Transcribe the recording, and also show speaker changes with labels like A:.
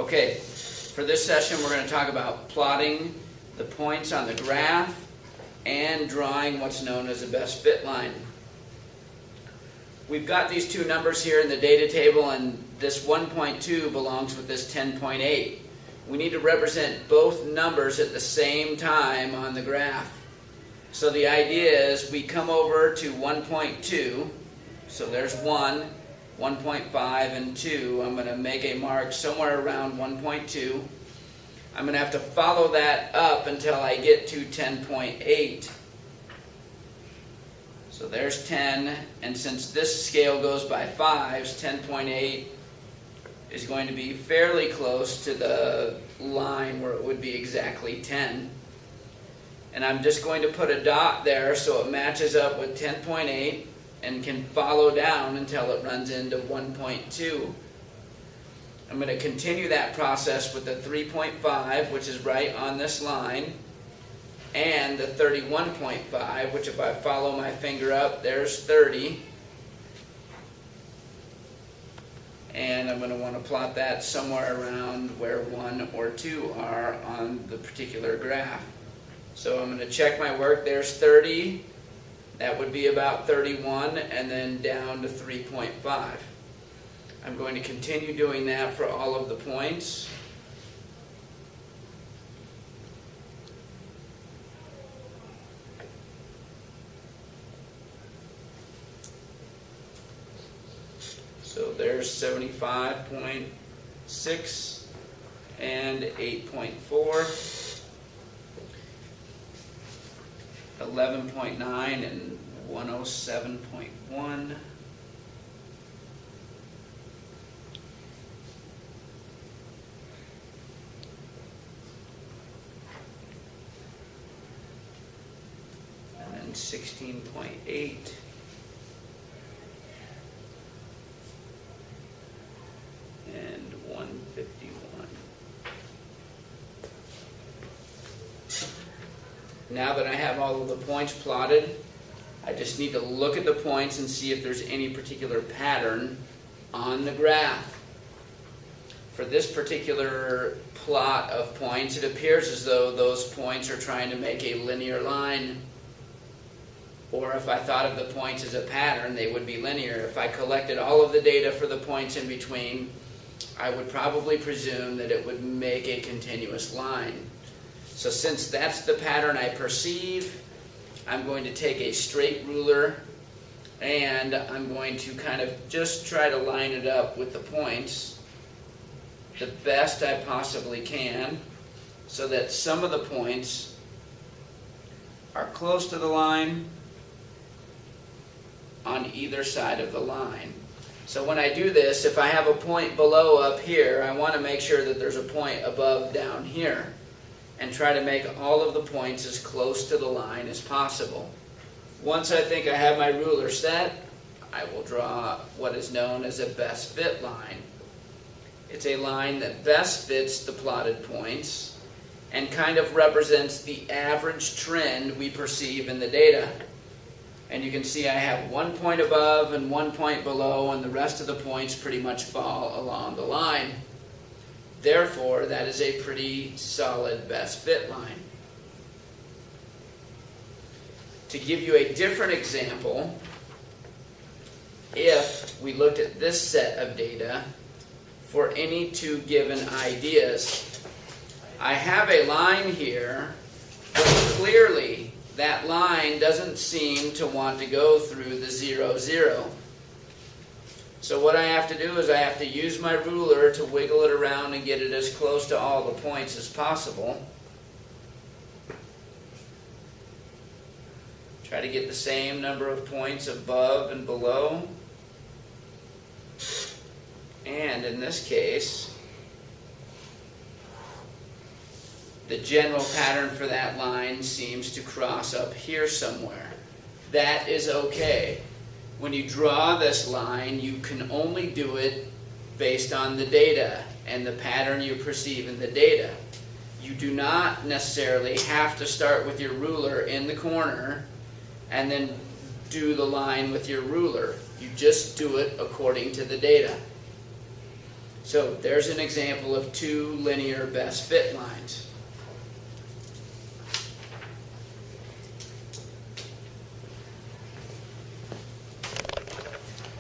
A: Okay, for this session we're going to talk about plotting the points on the graph and drawing what's known as a best fit line. We've got these two numbers here in the data table, and this 1.2 belongs with this 10.8. We need to represent both numbers at the same time on the graph. So the idea is we come over to 1.2, so there's 1, 1.5, and 2. I'm going to make a mark somewhere around 1.2. I'm going to have to follow that up until I get to 10.8. So there's 10, and since this scale goes by 5s, 10.8 is going to be fairly close to the line where it would be exactly 10. And I'm just going to put a dot there so it matches up with 10.8 and can follow down until it runs into 1.2. I'm going to continue that process with the 3.5, which is right on this line, and the 31.5, which if I follow my finger up, there's 30. And I'm going to want to plot that somewhere around where 1 or 2 are on the particular graph. So I'm going to check my work. There's 30. That would be about 31, and then down to 3.5. I'm going to continue doing that for all of the points. So there's 75.6 and 8.4. 11.9 and 107.1. And then 16.8. And 151. Now that I have all of the points plotted, I just need to look at the points and see if there's any particular pattern on the graph. For this particular plot of points, it appears as though those points are trying to make a linear line. Or if I thought of the points as a pattern, they would be linear. If I collected all of the data for the points in between, I would probably presume that it would make a continuous line. So since that's the pattern I perceive, I'm going to take a straight ruler and I'm going to kind of just try to line it up with the points the best I possibly can so that some of the points are close to the line on either side of the line. So when I do this, if I have a point below up here, I want to make sure that there's a point above down here, and try to make all of the points as close to the line as possible. Once I think I have my ruler set, I will draw what is known as a best fit line. It's a line that best fits the plotted points and kind of represents the average trend we perceive in the data. And you can see I have 1 point above and 1 point below, and the rest of the points pretty much fall along the line. Therefore, that is a pretty solid best fit line. To give you a different example, if we looked at this set of data for any two given ideas, I have a line here, but clearly that line doesn't seem to want to go through the 0, 0. So what I have to do is I have to use my ruler to wiggle it around and get it as close to all the points as possible. Try to get the same number of points above and below. And in this case, the general pattern for that line seems to cross up here somewhere. That is okay. When you draw this line, you can only do it based on the data and the pattern you perceive in the data. You do not necessarily have to start with your ruler in the corner and then do the line with your ruler. You just do it according to the data. So there's an example of two linear best fit lines.